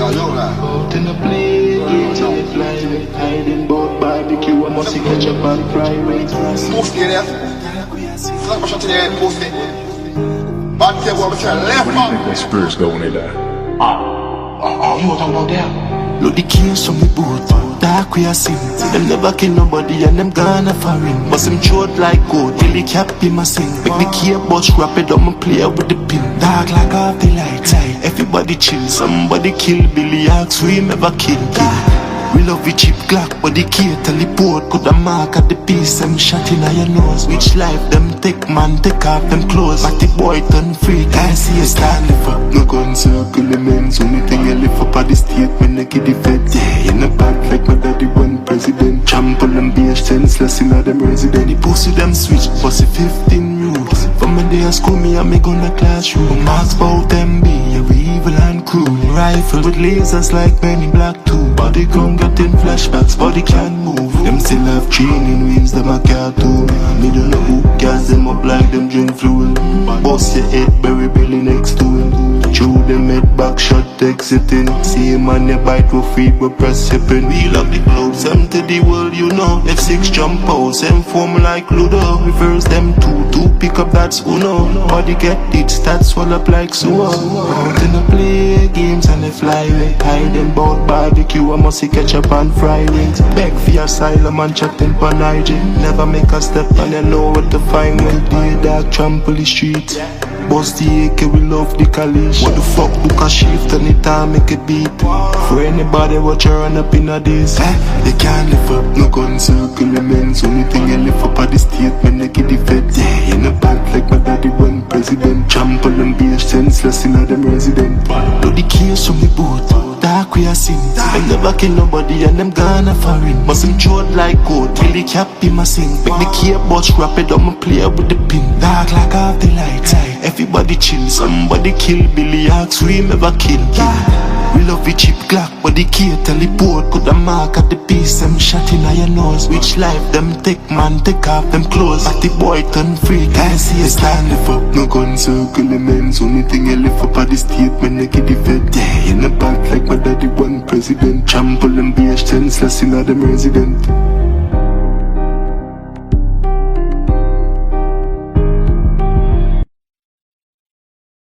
Out in a play, games on the flyway. Hiding bout barbecue, I must catch up on Friday. Post there. Like my shot today, post it. Bad table, I'm trying left What do you think when spirits go when they die? You want to talk about that? Look the case from the boat, dark we are sin. Them never kill nobody and them gonna foreign. But them throat like gold, till the cap be my sing. Make the key bus wrap it up and play with the pin. Dark like half the light, everybody chill. Somebody kill Billy Axe, we never kill. We love the cheap Glock, but the key teleport. Could a mark at the piece, them shot in your nose. Which life them take, man, take off them clothes. But the boy turn free, can't see a stand live up. No gun circle the men's, only thing you live up at the statement, like the fed. Yeah, in a bad like my daddy one president. Trample them BH senseless in them resident. The pussy them switch, pussy 15 rules. From when they school me, I me gonna classroom. Marks bout them be, yeah, we evil and cruel. Rifle with lasers like many black too. Body gun getting flashbacks, body can't move. Them still have training wheels, them a cartoon. Me don't know who gas them up like them drink fluid. Boss your head, bury Billy next to him. Chew them head back, shot exiting. See him on your bite, we feet, we press sipping. We love the clothes, them to the world, you know. F6 jump out, same form like Ludo. Reverse them two pick up that's Uno. Body get it, stats swell up like Suo. Out in the play games and they fly away. Hiding bout barbecue, I must catch up on fry wings. Beg for asylum and chatting pan IG. Never make a step and you know what to find when the dark trample the street. Bust the AK, we love the college. What the fuck, book a shift anytime make it beat. For anybody watch you run up in a days. They can't live up, no gun circle the men's. Only thing you live up at the statement, they get the fed. Yeah, in a band like my daddy one president. Trample them BH senseless in them resident. Look the case from the boat, dark we are sin. Them never kill nobody and them gonna foreign. But some throat like gold, till the cap be my sing. Make the key bus wrap it up and play with the pin. Dark like half the light, everybody chill. Somebody kill Billy Axe, we never kill. We love the cheap Glock, but the key teleport. Could a mark at the piece, them shot in your nose. Which life them take, man, take off them clothes. But the boy turn free, can't see a stand live up. No gun circle the men's, only thing you live up at the statement, they get the fed. Yeah, in a band like my daddy one president. Trample them BH senseless in them resident.